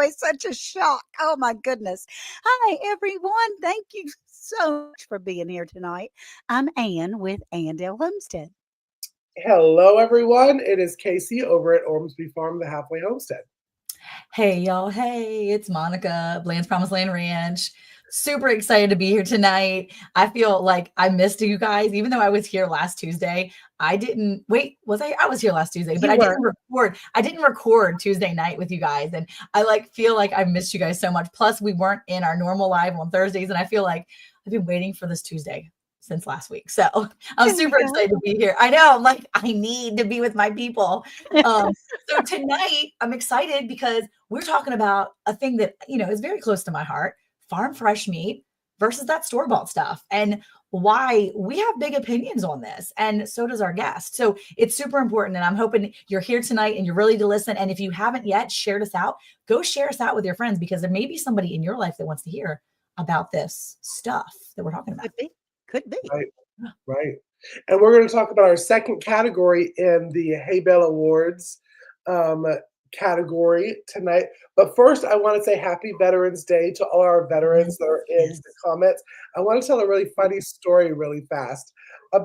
always such a shock. Oh my goodness. Hi everyone. Thank you so much for being here tonight. I'm Ann with Andale Homestead. Hello, everyone. It is Casey over at Ormsby Farm, the Halfway Homestead. Hey, y'all. Hey, it's Monica, Bland's Promised Land Ranch. Super excited to be here tonight. I feel like I missed you guys, even though I was here last Tuesday. I didn't wait, was I? I was here last Tuesday, but You I were. didn't record. I didn't record Tuesday night with you guys. And I feel like I missed you guys so much. Plus, we weren't in our normal live on Thursdays. And I feel like I've been waiting for this Tuesday since last week. So I'm There we super go. excited to be here. I know, I'm like, I need to be with my people. So tonight I'm excited because we're talking about a thing that, is very close to my heart, farm fresh meat versus that store-bought stuff, and why we have big opinions on this. And so does our guest. So it's super important. And I'm hoping you're here tonight and you're ready to listen. And if you haven't yet shared us out, go share us out with your friends, because there may be somebody in your life that wants to hear about this stuff that we're talking about. Could be. Could be. Right, right. And we're going to talk about our second category in the Hay Bale Awards category tonight. But first, I want to say Happy Veterans Day to all our veterans that are in the comments. I want to tell a really funny story really fast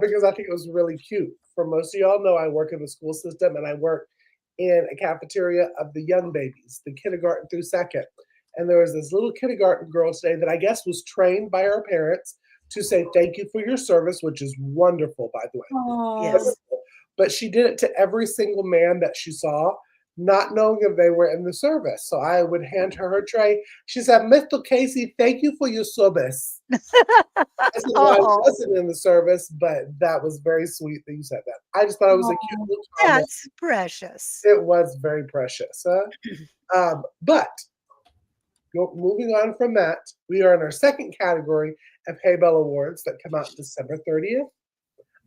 because I think it was really cute. For most of y'all know, I work in the school system and I work in a cafeteria of the young babies, the kindergarten through second. And there was this little kindergarten girl today that I guess was trained by her parents to say thank you for your service, which is wonderful, by the way. Yes. But she did it to every single man that she saw, not knowing if they were in the service. So I would hand her tray. She said, Mr. Casey, thank you for your service. I said, well, I Oh, wasn't in the service, but that was very sweet that you said that. I just thought it was a cute little comment. that's precious. It was very precious. But moving on from that, we are in our second category of Hay Bale Awards that come out December 30th.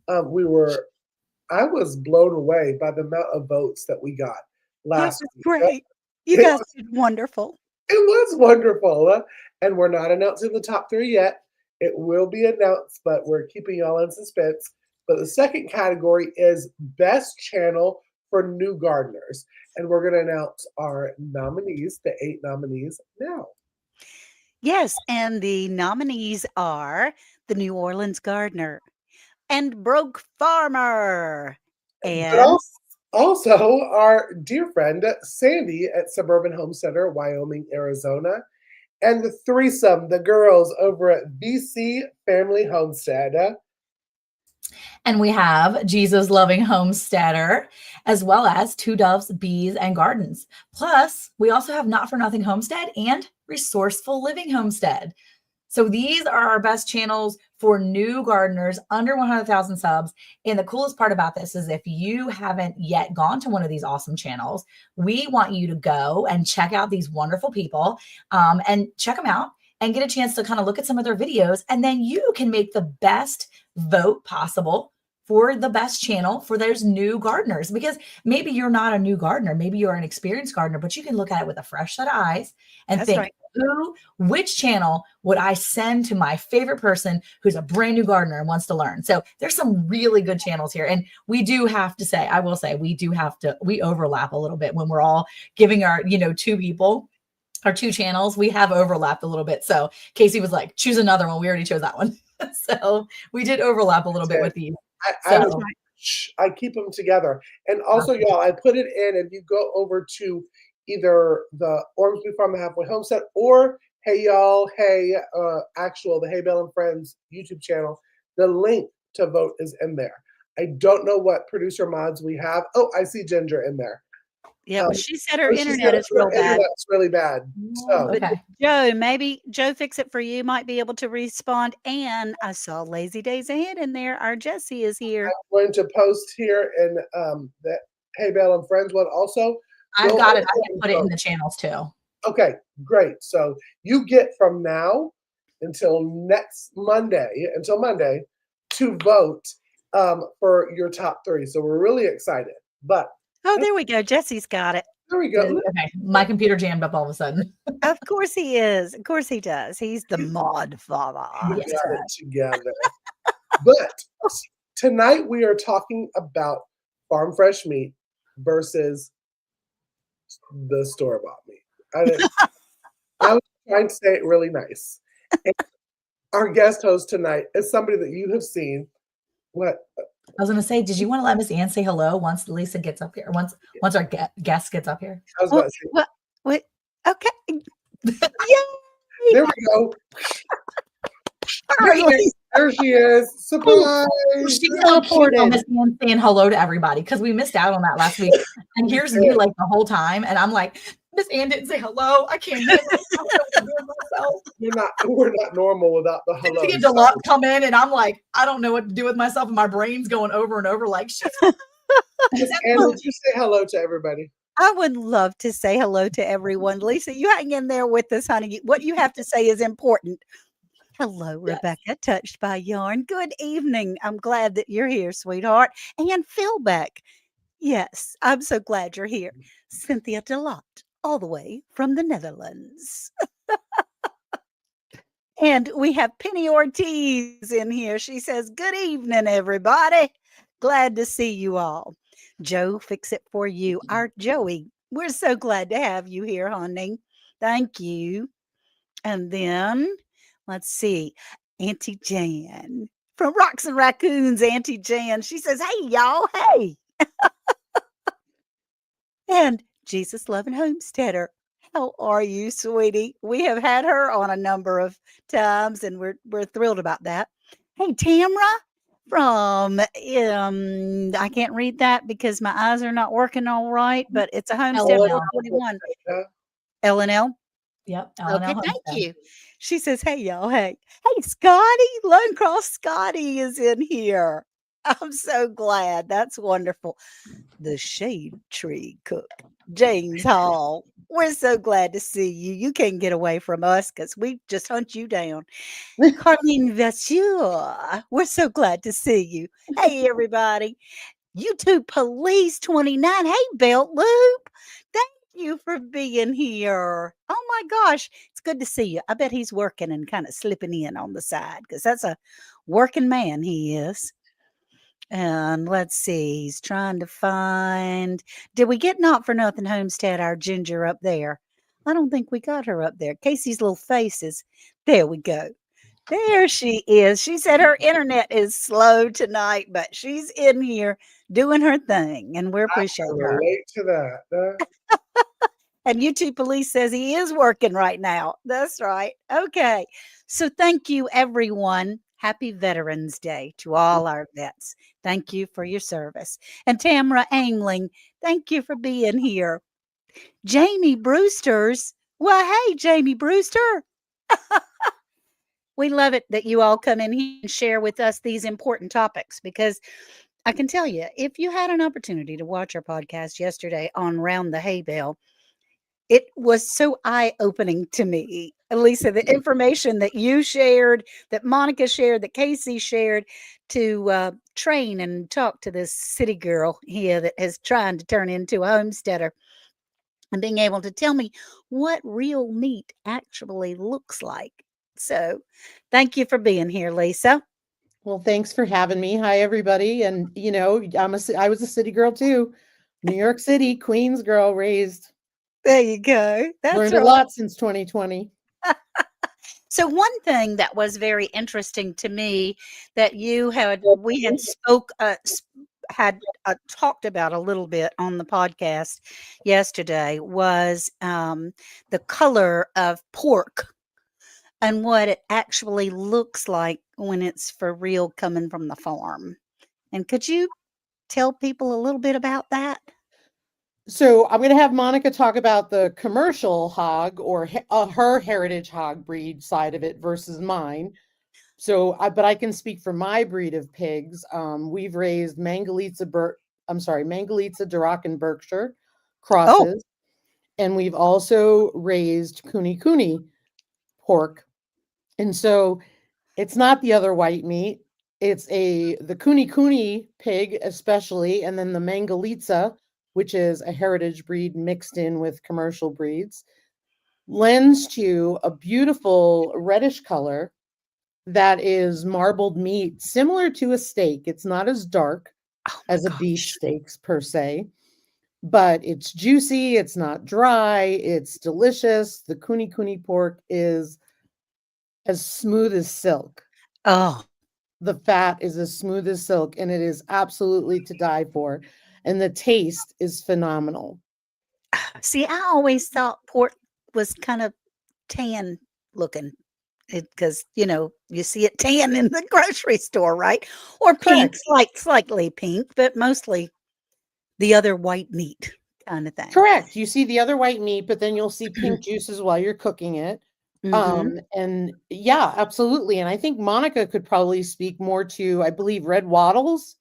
I was blown away by the amount of votes that we got It last was week. great. You It guys did wonderful. was wonderful. And we're not announcing the top three yet. It will be announced, but we're keeping y'all in suspense. But the second category is Best Channel for New Gardeners. And we're going to announce our nominees, the 8 nominees, now. Yes, and the nominees are the New Orleans Gardener and Broke Farmer But and also our dear friend Sandy at Suburban Homesteader, Wyoming, Arizona, and the threesome, the girls over at BC Family Homestead. And we have Jesus Loving Homesteader, as well as Two Doves, Bees, and Gardens. Plus, we also have Not for Nothing Homestead and Resourceful Living Homestead. So these are our best channels for new gardeners under 100,000 subs. And the coolest part about this is if you haven't yet gone to one of these awesome channels, we want you to go and check out these wonderful people and check them out and get a chance to kind of look at some of their videos. And then you can make the best vote possible for the best channel for those new gardeners, because maybe you're not a new gardener, maybe you're an experienced gardener, but you can look at it with a fresh set of eyes and that's think, right. which channel would I send to my favorite person who's a brand new gardener and wants to learn? So there's some really good channels here. And we do have to say, I will say, we overlap a little bit when we're all giving our, two people, our two channels, we have overlapped a little bit. So Casey was like, choose another one. We already chose that one. So we did overlap a little bit with these. I keep them together. And also, y'all, I put it in. If you go over to either the Ormsby Farm Halfway Homestead or Hey Y'all, the Hay Bale and Friends YouTube channel, the link to vote is in there. I don't know what producer mods we have. Oh, I see Ginger in there. Yeah, well, she said her internet is real bad. Internet's really bad. So, but Joe, maybe Joe Fix It For You might be able to respond. And I saw Lazy Days Ahead in there. Our Jessie is here. I'm going to post here in the Hay Bale and Friends one also. I've got it. I can put it in the channels too. Okay, great. So you get from now until Monday, to vote for your top 3. So we're really excited. But there we go. Jessie's got it. There we go. Okay, my computer jammed up all of a sudden. Of course he is. Of course he does. He's the mod father. You got it together. But tonight we are talking about farm fresh meat versus the store-bought meat. I didn't. I was trying to say it really nice. And our guest host tonight is somebody that you have seen. What? I was going to say, did you want to let Miss Ann say hello once Lisa gets up here? Once our guest gets up here? I was about Well, to say. well, wait, okay. Yay! There we go. Sorry, Lisa. There she is. Surprise! She's so cute on Miss Ann saying hello to everybody because we missed out on that last week. And here's me like the whole time. And I'm like, Miss Ann didn't say hello. I can't handle it. I don't know what to do with myself. We're not normal without the hello. See a deluxe come in and I'm like, I don't know what to do with myself. And my brain's going over and over like, she's And would you say hello to everybody? I would love to say hello to everyone. Lisa, you hang in there with us, honey. What you have to say is important. Hello, Rebecca, touched by yarn. Good evening. I'm glad that you're here, sweetheart. And Philbeck. Yes, I'm so glad you're here. Cynthia Delot, all the way from the Netherlands. And we have Penny Ortiz in here. She says, good evening, everybody. Glad to see you all. Joe, fix it for you. Our Joey, we're so glad to have you here, honey. Thank you. And then, let's see, Auntie Jan from Rocks and Raccoons, Auntie Jan. She says, hey, y'all, hey. And Jesus Loving Homesteader. How are you, sweetie? We have had her on a number of times, and we're thrilled about that. Hey, Tamra from I can't read that because my eyes are not working all right, but it's a Homestead L&L. 421. L&L? Yep. Okay, thank you. She says, hey, y'all, hey. Hey, Scotty, Lone Cross Scotty is in here. I'm so glad. That's wonderful. The Shade Tree Cook, James Hall. We're so glad to see you. You can't get away from us because we just hunt you down. Carlene Vasseur, we're so glad to see you. Hey, everybody. YouTube Police 29. Hey, Belt Loop. Thank you for being here. Oh my gosh, it's good to see you. I bet he's working and kind of slipping in on the side because that's a working man he is. And let's see, he's trying to find. Did we get Not for Nothing Homestead, our Ginger, up there? I don't think we got her up there. Casey's little faces. There we go. There she is. She said her internet is slow tonight, but she's in here doing her thing, and we appreciate her. Relate to that. And YouTube Police says he is working right now. That's right. Okay. So thank you, everyone. Happy Veterans Day to all our vets. Thank you for your service. And Tamara Aimling, thank you for being here. Jamie Brewster's. Well, hey, Jamie Brewster. We love it that you all come in here and share with us these important topics because I can tell you, if you had an opportunity to watch our podcast yesterday on Round the Hay Bale, it was so eye-opening to me. Lisa, the information that you shared, that Monica shared, that Casey shared to train and talk to this city girl here that is trying to turn into a homesteader and being able to tell me what real meat actually looks like. So thank you for being here, Lisa. Well, thanks for having me. Hi, everybody. And, I was a city girl too. New York City, Queens girl, raised. There you go. That's learned right. a lot since 2020. So one thing that was very interesting to me that we had talked about a little bit on the podcast yesterday was the color of pork and what it actually looks like when it's for real coming from the farm. And could you tell people a little bit about that? So I'm going to have Monica talk about the commercial hog or her heritage hog breed side of it versus mine. But I can speak for my breed of pigs. We've raised Mangalitsa Duroc and Berkshire crosses. And we've also raised Kuni pork. And so it's not the other white meat. It's the Kuni pig, especially, and then the Mangalitsa, which is a heritage breed mixed in with commercial breeds, lends to a beautiful reddish color that is marbled meat, similar to a steak. It's not as dark as a beef steak per se, but it's juicy, it's not dry, it's delicious. The kuni kuni pork is as smooth as silk. Oh, The fat is as smooth as silk, and it is absolutely to die for. And the taste is phenomenal. see, I always thought pork was kind of tan looking. Because you see it tan in the grocery store, right? Or pink, Correct. slightly pink, but mostly the other white meat kind of thing. Correct. You see the other white meat, but then you'll see pink juices while you're cooking it. Hmm. And yeah, absolutely. And I think Monica could probably speak more to, I believe, red wattles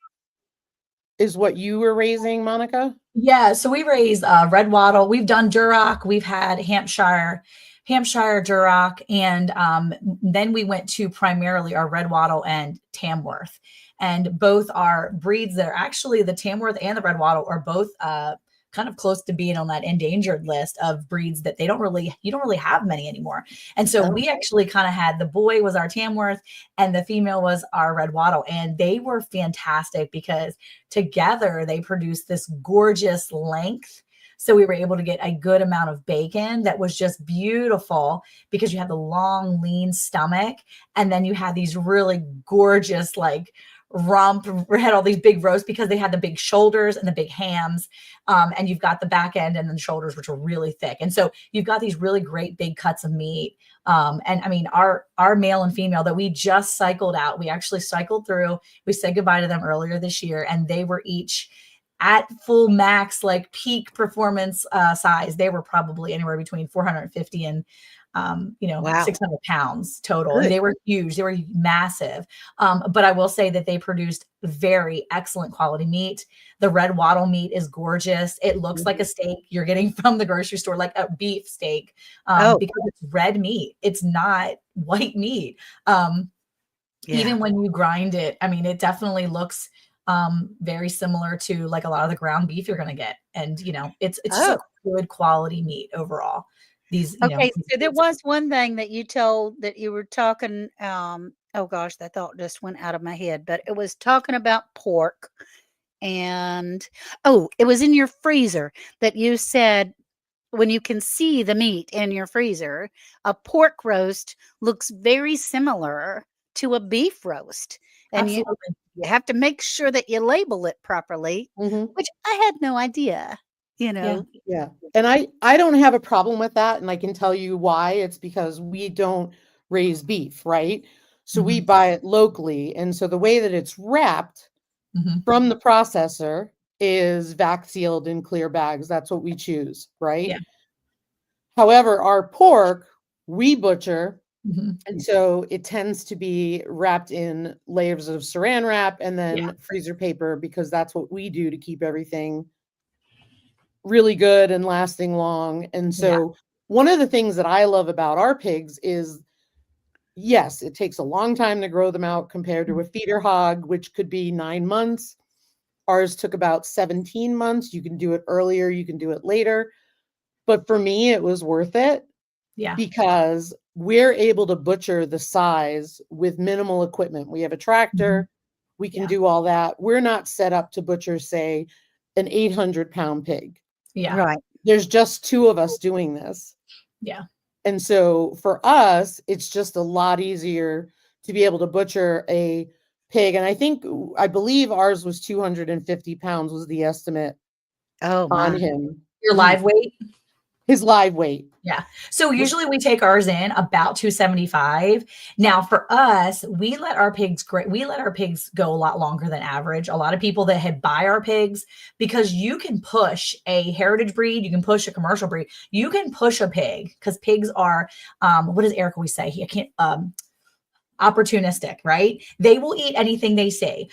is what you were raising, Monica. Yeah, so we raise red wattle. We've done Duroc. We've had Hampshire Duroc, and then we went to primarily our red wattle and Tamworth, and both are breeds that are actually the Tamworth and the red wattle are both kind of close to being on that endangered list of breeds that you don't really have many anymore. And so Oh. we actually kind of had the boy was our Tamworth and the female was our red wattle, and they were fantastic because together they produced this gorgeous length. So we were able to get a good amount of bacon that was just beautiful because you had the long, lean stomach. And then you had these really gorgeous, like rump, had all these big roasts because they had the big shoulders and the big hams. And you've got the back end and then the shoulders, which are really thick. And so you've got these really great big cuts of meat. And I mean, our male and female that we just cycled out, we actually cycled through, we said goodbye to them earlier this year, and they were each at full max, like peak performance size. They were probably anywhere between 450 and Wow. 600 pounds total. And Good. they were huge. They were massive. But I will say that they produced very excellent quality meat. The red wattle meat is gorgeous. It looks like a steak you're getting from the grocery store, like a beef steak, Oh, because it's red meat. It's not white meat. yeah. Even when you grind it, I mean, it definitely looks very similar to like a lot of the ground beef you're going to get. And, it's just Oh, a good quality meat overall. These, okay. So there was one thing that you told that you were talking. Oh gosh, that thought just went out of my head, but it was talking about pork. And it was in your freezer that you said when you can see the meat in your freezer, a pork roast looks very similar to a beef roast. And absolutely. you have to make sure that you label it properly, Mhm. which I had no idea, you Yeah. know. Yeah. And I don't have a problem with that, and I can tell you why. It's because we don't raise beef, right? So we Mhm. buy it locally, and so the way that it's wrapped Mhm. from the processor is vac sealed in clear bags. That's what we choose, right? Yeah. However, our pork we butcher, Mhm. and so it tends to be wrapped in layers of saran wrap and Yeah. then freezer paper because that's what we do to keep everything really good and lasting long. And Yeah. so one of the things that I love about our pigs is yes, it takes a long time to grow them out compared to a feeder hog, which could be 9 months. Ours took about 17 months. You can do it earlier, you can do it later. But for me, it was worth it Yeah. because we're able to butcher the size with minimal equipment. We have a Mhm. tractor, we can Yeah. do all that. We're not set up to butcher, say, an 800-pound pig. Yeah. Right. There's just two of us doing this. Yeah. And so for us, it's just a lot easier to be able to butcher a pig. And I believe ours was 250 pounds was the estimate Oh on my. him, Your live weight. his live weight. Yeah. So usually we take ours in about 275. Now for us, we let our pigs go a lot longer than average. A lot of people that had buy our pigs because you can push a heritage breed, you can push a commercial breed, you can push a pig because pigs are what does Eric always say? He can't opportunistic, right? They will eat anything they see.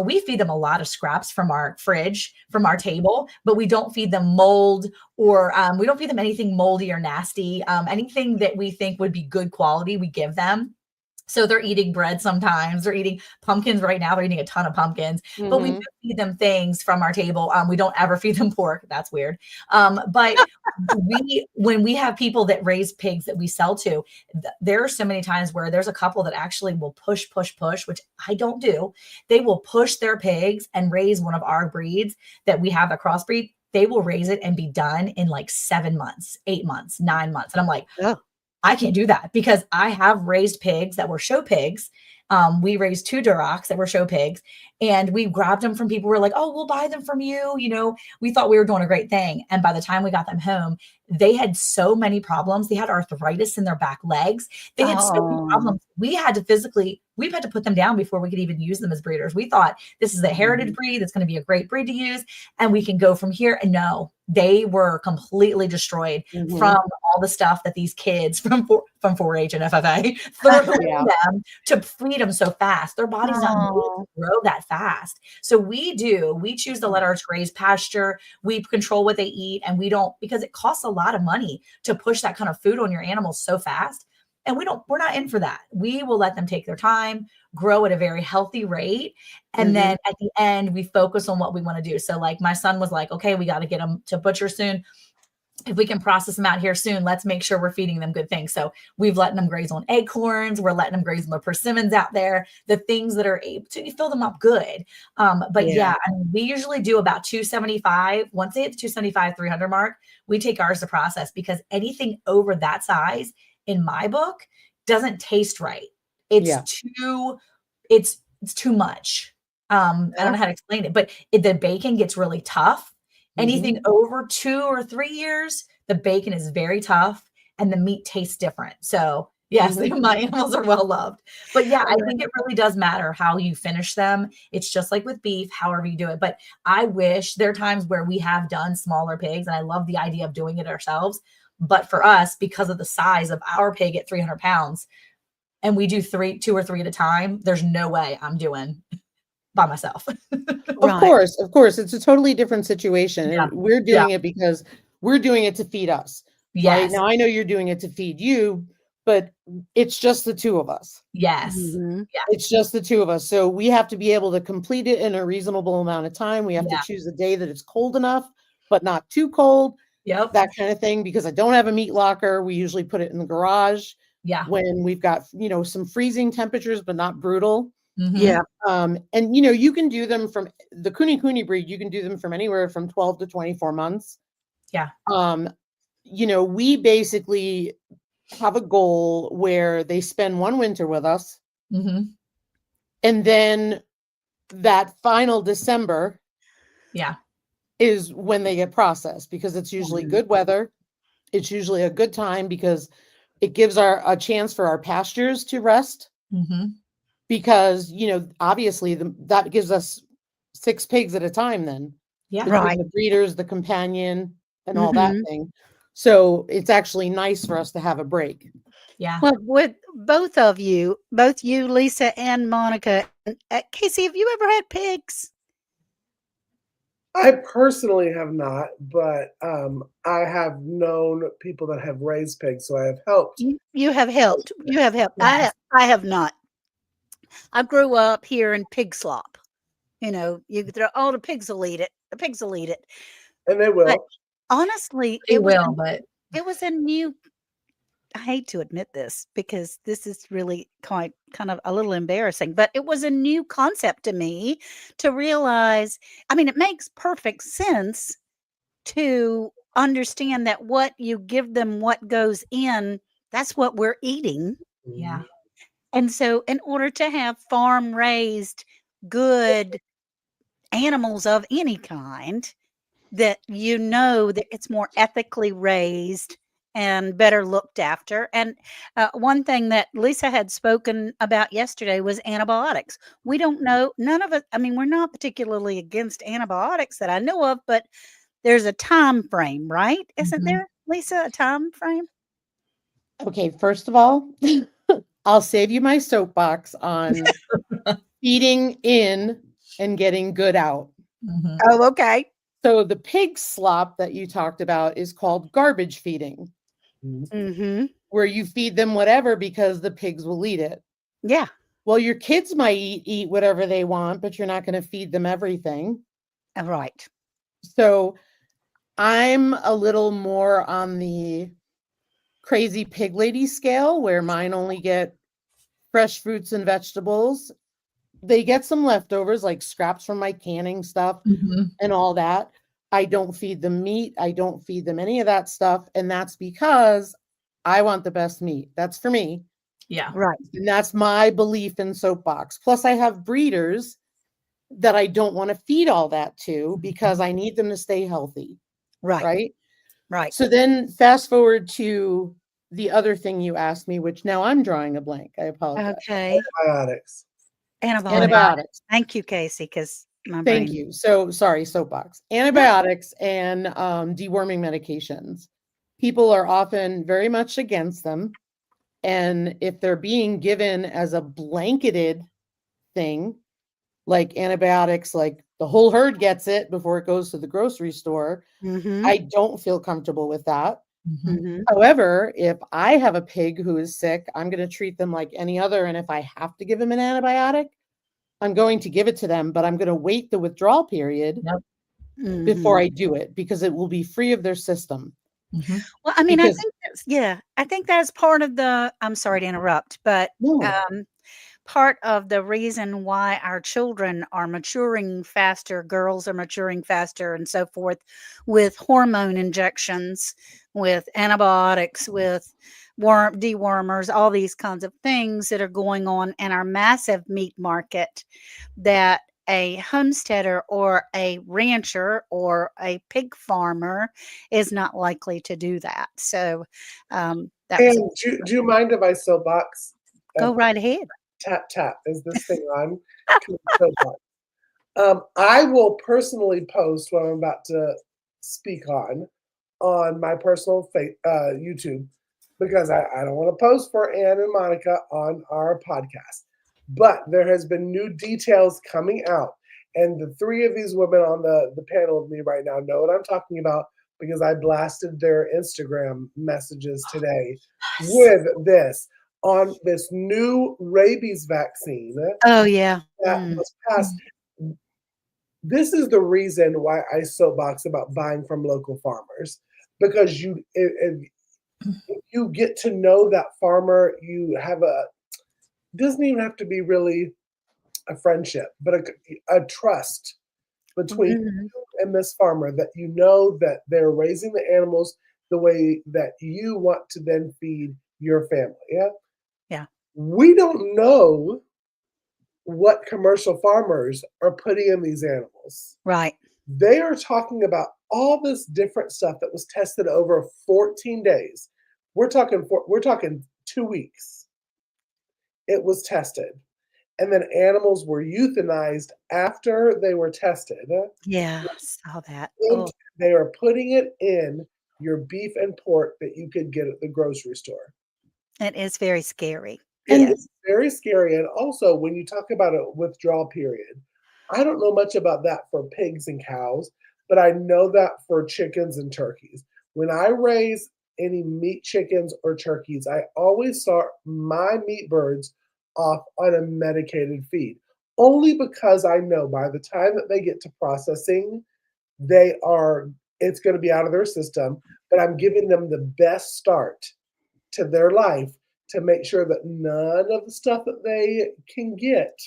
We feed them a lot of scraps from our fridge, from our table, but we don't feed them mold or we don't feed them anything moldy or nasty. Anything that we think would be good quality, we give them. So they're eating bread sometimes. They're eating pumpkins right now. They're eating a ton of pumpkins, but we do Mhm. feed them things from our table. We don't ever feed them pork. That's weird. But when we have people that raise pigs that we sell to, there are so many times where there's a couple that actually will push, which I don't do. They will push their pigs and raise one of our breeds that we have a crossbreed they will raise it and be done in like 7 months, 8 months, 9 months. And I'm like, Oh, I can't do that because I have raised pigs that were show pigs. We raised 2 Durocs that were show pigs, and we grabbed them from people who were like, oh, we'll buy them from you. You know, we thought we were doing a great thing. And by the time we got them home, they had so many problems. They had arthritis in their back legs. They had so many oh, problems. We've had to put them down before we could even use them as breeders. We thought this is a heritage breed that's going to be a great breed to use, and we can go from here. And no, they were completely destroyed from all the stuff that these kids from 4-H and FFA threw Yeah. them to feed them so fast. Their body's not made to grow that fast. So we choose to let ours graze pasture. We control what they eat, and we don't, because it costs a lot of money to push that kind of food on your animals so fast. And we're not in for that. We will let them take their time, grow at a very healthy rate. And then at the end, we focus on what we want to do. So like my son was like, okay, we got to get them to butcher soon. If we can process them out here soon, let's make sure we're feeding them good things. So we've letting them graze on acorns. We're letting them graze on the persimmons out there, the things that are able to fill them up good. But Yeah. I mean, we usually do about 275. Once they hit the 275, 300 mark, we take ours to process, because anything over that size in my book doesn't taste right. It's too much. I don't know how to explain it, but the bacon gets really tough. Anything over 2 or 3 years, the bacon is very tough and the meat tastes different. So yes, my animals are well loved. But yeah, I think it really does matter how you finish them. It's just like with beef, however you do it. But I wish there are times where we have done smaller pigs, and I love the idea of doing it ourselves. But for us, because of the size of our pig at 300 pounds, and we do 2 or 3 at a time, there's no way I'm doing by myself. Of course, it's a totally different situation. Yeah. And we're doing it because we're doing it to feed us. Right Yes. now, I know you're doing it to feed you, but it's just the two of us. Yes. Yeah. It's just the two of us. So we have to be able to complete it in a reasonable amount of time. We have to choose a day that it's cold enough, but not too cold. Yep. That kind of thing. Because I don't have a meat locker, we usually put it in the garage. Yeah. When we've got, some freezing temperatures, but not brutal. Yeah. And you can do them from the Kuni breed. You can do them from anywhere from 12 to 24 months. Yeah. We basically have a goal where they spend one winter with us. And then that final December is when they get processed, because it's usually good weather. It's usually a good time because it gives a chance for our pastures to rest. Because, obviously that gives us 6 pigs at a time then. Yeah. Between the breeders, the companion, and all that thing. So it's actually nice for us to have a break. Yeah. Well, with both you, Lisa and Monica, Casey, have you ever had pigs? I personally have not, but I have known people that have raised pigs, so I have helped. You have helped. You have helped. Yes. I have not. I grew up here in pig slop. You throw, the pigs will eat it. The pigs will eat it. And they will. But honestly, They it was but a new, I hate to admit this because this is really kind of a little embarrassing, but it was a new concept to me to realize, it makes perfect sense to understand that what you give them, what goes in, that's what we're eating. yeah. And so in order to have farm raised good animals of any kind, that that it's more ethically raised and better looked after. And one thing that Lisa had spoken about yesterday was antibiotics. We don't know, none of it. We're not particularly against antibiotics that I know of, but there's a time frame, right? Isn't there, Lisa, a time frame? Okay, first of all, I'll save you my soapbox on feeding in and getting good out. Oh, okay. So the pig slop that you talked about is called garbage feeding, where you feed them whatever because the pigs will eat it. Yeah. Well, your kids might eat whatever they want, but you're not going to feed them everything. Right. So I'm a little more on the crazy pig lady scale, where mine only get fresh fruits and vegetables. They get some leftovers, like scraps from my canning stuff and all that. I don't feed them meat. I don't feed them any of that stuff. And that's because I want the best meat. That's for me. Yeah. Right. And that's my belief in soapbox. Plus, I have breeders that I don't want to feed all that to because I need them to stay healthy. Right. Right. Right. So then fast forward to the other thing you asked me, which now I'm drawing a blank. I apologize. Okay. Antibiotics. Antibiotics. Thank you, Casey, because my Thank brain. you. So sorry, soapbox. Antibiotics and deworming medications. People are often very much against them. And if they're being given as a blanketed thing, like antibiotics, like the whole herd gets it before it goes to the grocery store, Mm-hmm. I don't feel comfortable with that. Mhm. Mm-hmm. However, if I have a pig who is sick, I'm going to treat them like any other. And if I have to give them an antibiotic, I'm going to give it to them, but I'm going to wait the withdrawal period Mm-hmm. before I do it because it will be free of their system. Mhm. Well, I mean, Because- I think that's part of the, I'm sorry to interrupt, but No. part of the reason why our children are maturing faster, girls are maturing faster, and so forth, with hormone injections, with antibiotics, with dewormers, all these kinds of things that are going on in our massive meat market, that a homesteader or a rancher or a pig farmer is not likely to do that. So that was And do you mind if I soapbox? go right ahead. Tap tap. Is this thing on? Soapbox. I will personally post what I'm about to speak on my personal YouTube because I don't want to post for Ann and Monica on our podcast. But there has been new details coming out, and the three of these women on the panel with me right now know what I'm talking about because I blasted their Instagram messages today with this on this new rabies vaccine Oh yeah. that was passed. This is the reason why I soapbox about buying from local farmers, because if you get to know that farmer, you have doesn't even have to be really a friendship, but a trust between Mhm. you and this farmer, that you know that they're raising the animals the way that you want to then feed your family. Yeah. Yeah. We don't know what commercial farmers are putting in these animals. Right. They are talking about all this different stuff that was tested over 14 days. We're talking 2 weeks. It was tested. And then animals were euthanized after they were tested. Yeah, I saw that. And Oh, they are putting it in your beef and pork that you could get at the grocery store. it is very scary. And Yes. it's very scary. And also, when you talk about a withdrawal period, I don't know much about that for pigs and cows, but I know that for chickens and turkeys. When I raise any meat chickens or turkeys, I always start my meat birds off on a medicated feed, only because I know by the time that they get to processing, it's going to be out of their system, but I'm giving them the best start to their life to make sure that none of the stuff that they can get,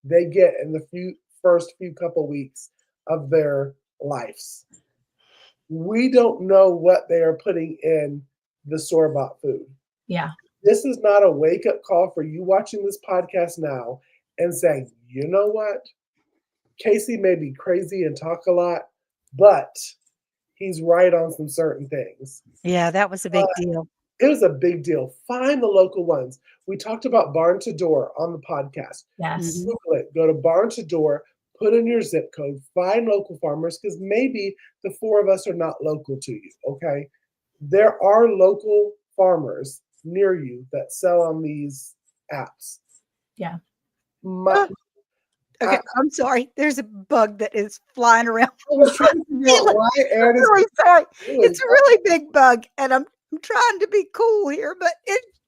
they get in the first few couple weeks of their lives. We don't know what they are putting in the store-bought food. Yeah. This is not a wake-up call for you watching this podcast now and saying, you know what? Casey may be crazy and talk a lot, but he's right on some certain things. Yeah, that was a big deal. It was a big deal. Find the local ones. We talked about Barn to Door on the podcast. Yes. Mhm. Google it. Go to Barn to Door, put in your zip code, find local farmers, because maybe the four of us are not local to you, okay? There are local farmers near you that sell on these apps. Yeah. Okay, I'm sorry. There's a bug that is flying around. I was trying to figure out why I'm Aaron is really sorry. doing It's a really big bug, and I'm trying to be cool here, but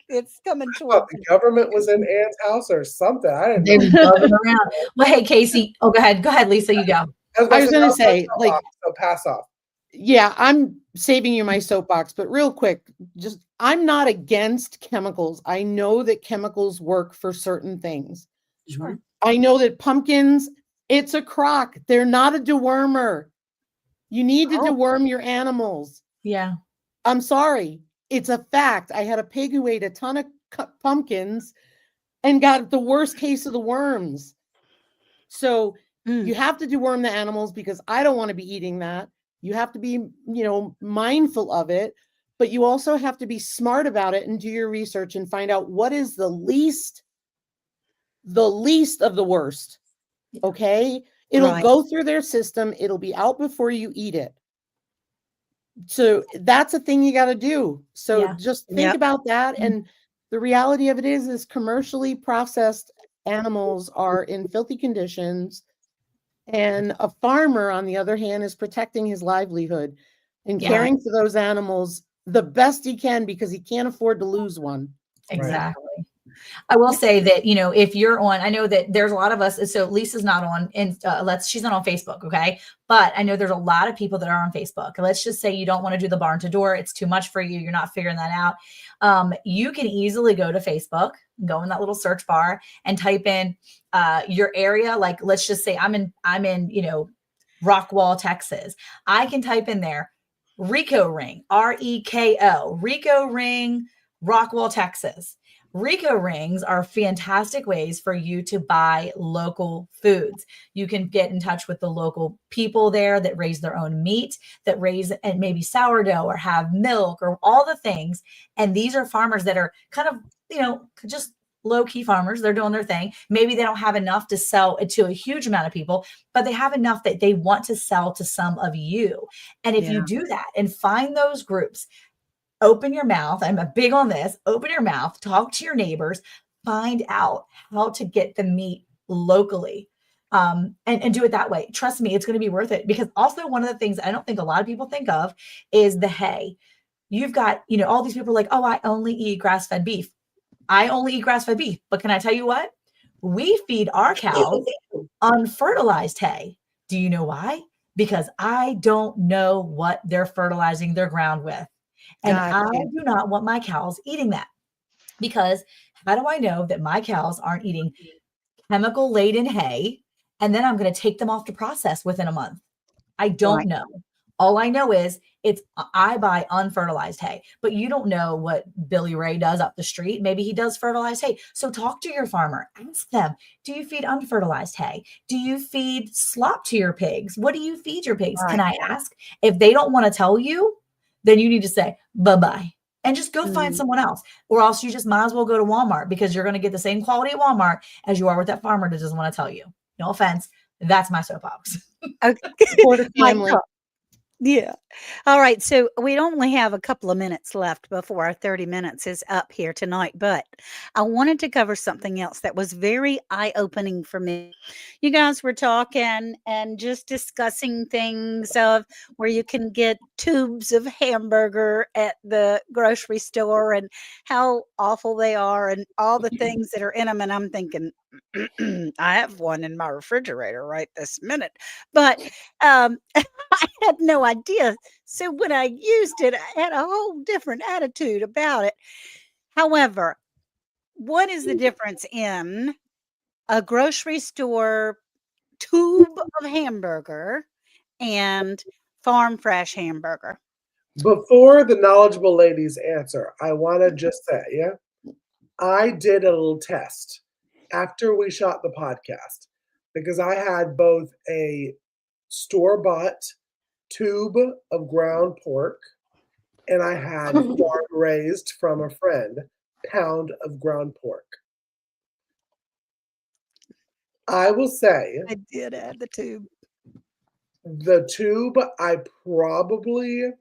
it's coming I towards thought the me. government was in Ann's house or something. I didn't They know. were buzzing around. Well, hey, Casey. Oh, go ahead. Go ahead, Lisa. You go. I was gonna say, pass like- off, so pass off. Yeah, I'm saving you my soapbox, but real quick, just I'm not against chemicals. I know that chemicals work for certain things. Sure. I know that pumpkins, it's a crock. They're not a dewormer. You need to Oh. deworm your animals. Yeah. I'm sorry. It's a fact. I had a pig who ate a ton of pumpkins and got the worst case of the worms. So you have to deworm the animals because I don't want to be eating that. You have to be, mindful of it, but you also have to be smart about it and do your research and find out what is the least of the worst. Okay? It'll Right. go through their system. It'll be out before you eat it. So that's a thing you got to do. So Yeah. just think Yep. about that. And the reality of it is commercially processed animals are in filthy conditions. And a farmer, on the other hand, is protecting his livelihood and Yeah. caring for those animals the best he can because he can't afford to lose one. Exactly. I will say that, if you're on, I know that there's a lot of us. So Lisa's not on, and she's not on Facebook. Okay. But I know there's a lot of people that are on Facebook. Let's just say you don't want to do the barn to door. It's too much for you. You're not figuring that out. You can easily go to Facebook, go in that little search bar and type in your area. Like, let's just say I'm in, Rockwall, Texas. I can type in there, Rico Ring, REKO, Rico Ring, Rockwall, Texas. Rico rings are fantastic ways for you to buy local foods. You can get in touch with the local people there that raise their own meat, that raise and maybe sourdough or have milk or all the things. And these are farmers that are kind of, just low-key farmers. They're doing their thing. Maybe they don't have enough to sell to a huge amount of people, but they have enough that they want to sell to some of you. And if you do that and find those groups, open your mouth. I'm big on this. Open your mouth, talk to your neighbors, find out how to get the meat locally. And do it that way. Trust me, it's going to be worth it. Because also one of the things I don't think a lot of people think of is the hay. You've got, all these people are like, oh, I only eat grass-fed beef. I only eat grass-fed beef. But can I tell you what? We feed our cows unfertilized hay. Do you know why? Because I don't know what they're fertilizing their ground with. And I Gotcha. do not want my cows eating that, because how do I know that my cows aren't eating chemical laden hay and then I'm going to take them off to process within a month? I don't Right. know. All I know is I buy unfertilized hay, but you don't know what Billy Ray does up the street. Maybe he does fertilized hay. So talk to your farmer, ask them, do you feed unfertilized hay? Do you feed slop to your pigs? What do you feed your pigs? Can Right. I ask? If they don't want to tell you, then you need to say bye-bye and just go find Mm. someone else, or else you just might as well go to Walmart, because you're going to get the same quality at Walmart as you are with that farmer that doesn't want to tell you. No offense. That's my soapbox. Okay. Support a My family. God. Yeah. All right. So we only have a couple of minutes left before our 30 minutes is up here tonight, but I wanted to cover something else that was very eye-opening for me. You guys were talking and just discussing things of where you can get tubes of hamburger at the grocery store and how awful they are and all the things that are in them. And I'm thinking, I have one in my refrigerator right this minute. But I had no idea. So when I used it, I had a whole different attitude about it. However, what is the difference in a grocery store tube of hamburger and farm fresh hamburger? Before the knowledgeable ladies answer, I want to just say, I did a little test after we shot the podcast because I had both a store-bought tube of ground pork and I had farm raised from a friend pound of ground pork. I will say I did add the tube. the tube, I probably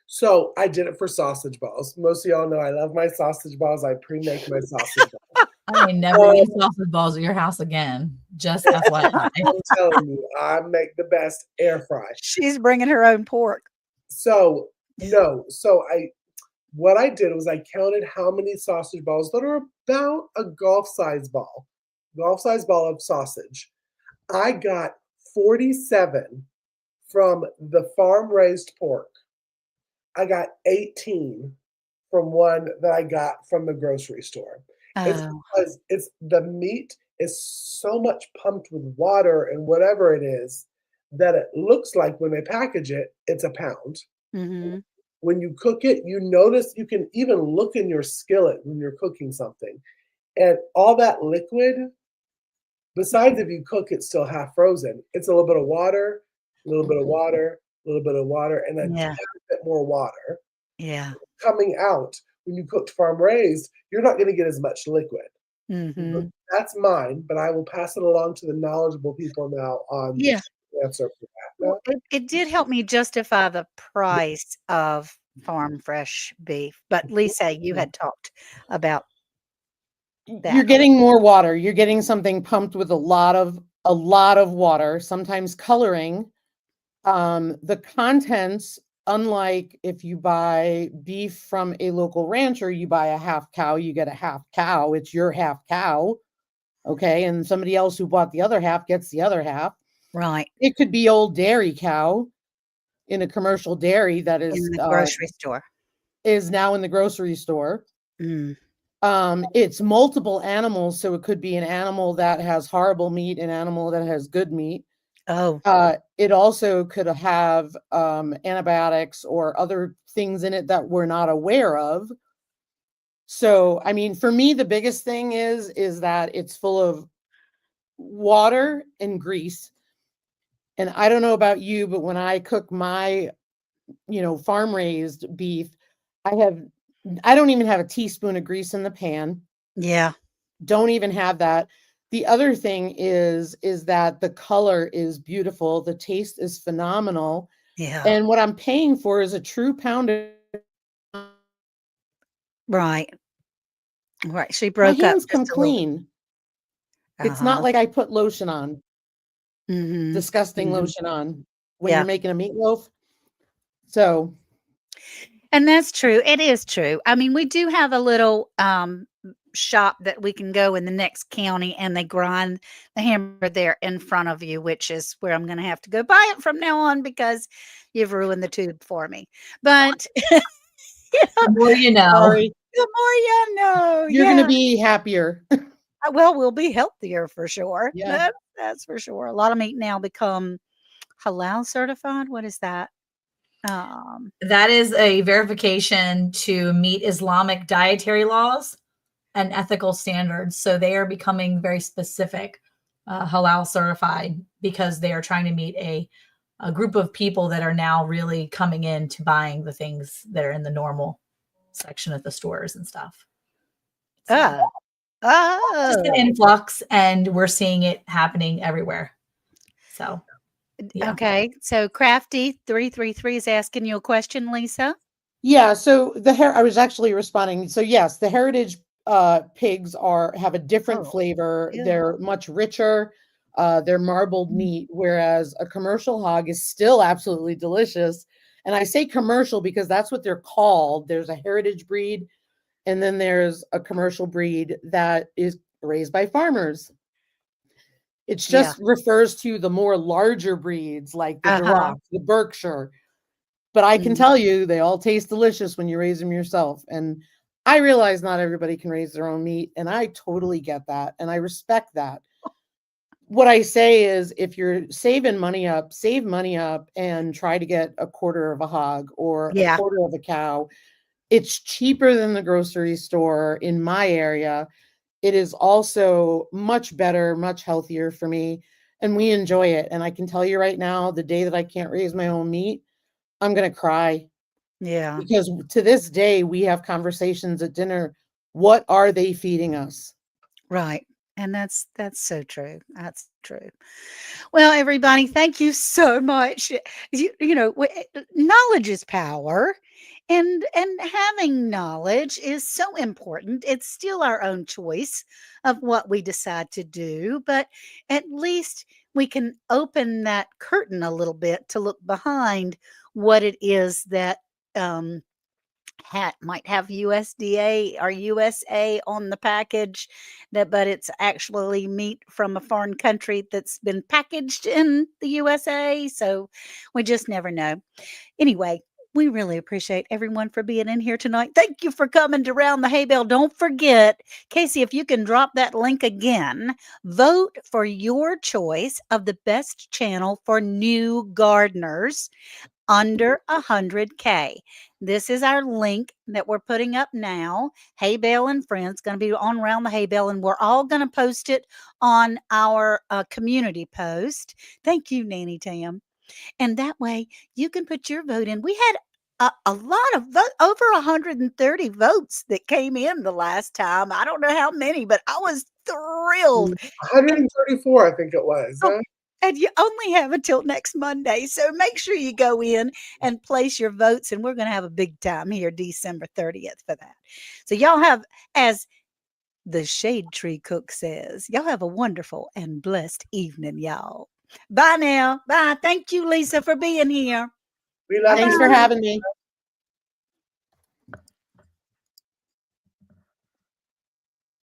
so I did it for sausage balls. Most of y'all know I love my sausage balls. I pre-make my sausage balls. I ain't never eating sausage balls at your house again. Just FYI. I'm telling you, I make the best air fry. She's bringing her own pork. So no, what I did was I counted how many sausage balls that are about a golf size ball of sausage. I got 47 from the farm raised pork. I got 18 from one that I got from the grocery store. It's Oh, because the meat is so much pumped with water and whatever it is that it looks like when they package it, it's a pound. Mhm. When you cook it, you notice you can even look in your skillet when you're cooking something, and all that liquid, besides if you cook it still half frozen, it's a little bit of water, a little bit of water, a little bit of water, and a Yeah. tad bit more water Yeah. coming out. When you cooked farm raised, you're not gonna get as much liquid. But Mhm. that's mine, but I will pass it along to the knowledgeable people now on Yeah. the answer for that. Well, No? it did help me justify the price of farm fresh beef, but Lisa, you had talked about You're that. getting more water. You're getting something pumped with a lot of water, sometimes coloring. The contents, unlike if you buy beef from a local rancher, you buy a half cow, you get a half cow. It's your half cow. Okay. And somebody else who bought the other half gets the other half. Right. It could be old dairy cow in a commercial dairy that In the grocery store. is now in the grocery store. Mm. It's multiple animals, so it could be an animal that has horrible meat, an animal that has good meat. Oh, It also could have antibiotics or other things in it that we're not aware of. So, I mean, for me, the biggest thing is that it's full of water and grease. And I don't know about you, but when I cook my, farm raised beef, I have I don't even have a teaspoon of grease in the pan. yeah. Don't even have that. The other thing is that the color is beautiful, the taste is phenomenal, Yeah. and what I'm paying for is a true pound of Right. Right. She my broke up hands come just a little bit. clean. It's not Uh-huh. like I put lotion on, Mhm. disgusting Mhm. lotion on when you're Yeah. making a meatloaf. So, And that's true. It is true. I mean, we do have a little shop that we can go in the next county and they grind the hamburger there in front of you, which is where I'm going to have to go buy it from now on because you've ruined the tube for me. But The more you know. sorry, the more you know. you're gonna Yeah. be happier. Well, we'll be healthier for sure. Yeah. That's for sure. A lot of meat now become halal certified. What is that? Um, That is a verification to meet Islamic dietary laws and ethical standards. So they are becoming very specific, halal certified, because they are trying to meet a group of people that are now really coming in to buying the things that are in the normal section at the stores and stuff. So oh, just an oh. influx, and we're seeing it happening everywhere. So yeah. Okay, so Crafty 333 is asking you a question, Lisa. Yeah, so I was actually responding. So yes, the heritage pigs have a different Oh, flavor. yeah. They're much richer. They're marbled meat, whereas a commercial hog is still absolutely delicious. And I say commercial because that's what they're called. There's a heritage breed, and then there's a commercial breed that is raised by farmers. It's Yeah. just refers to the more larger breeds like the Uh-huh. Duroc, the Berkshire, but I can Mhm. tell you they all taste delicious when you raise them yourself. And I realize not everybody can raise their own meat, and I totally get that, and I respect that. What I say is if you're saving money up, save money up and try to get a quarter of a hog or a Yeah, quarter of a cow. It's cheaper than the grocery store in my area. It is also much better, much healthier for me, and we enjoy it. And I can tell you right now, the day that I can't raise my own meat, I'm going to cry. yeah, Because to this day, we have conversations at dinner. What are they feeding us? right. And that's so true. That's true. Well, everybody, thank you so much. Knowledge is power, and having knowledge is so important. It's still our own choice of what we decide to do, but at least we can open that curtain a little bit to look behind what it is that hat might have USDA or USA on the package, but it's actually meat from a foreign country that's been packaged in the USA. So we just never know. Anyway, We really appreciate everyone for being in here tonight. Thank you for coming to Round the Hay Bale. Don't forget, Casey, if you can drop that link again, vote for your choice of the best channel for new gardeners under 100K. This is our link that we're putting up now. Hay Bale and Friends going to be on Round the Hay Bale, and we're all going to post it on our community post. Thank you, Nanny Tam. And that way you can put your vote in. We had a lot of over 130 votes that came in the last time. I don't know how many, but I was thrilled. 134, I think it was. Oh, and you only have until next Monday. So make sure you go in and place your votes. And we're going to have a big time here, December 30th for that. So y'all have, as the Shade Tree Cook says, y'all have a wonderful and blessed evening, y'all. Bye now. Bye. Thank you, Lisa, for being here. We love Thanks you. for having me.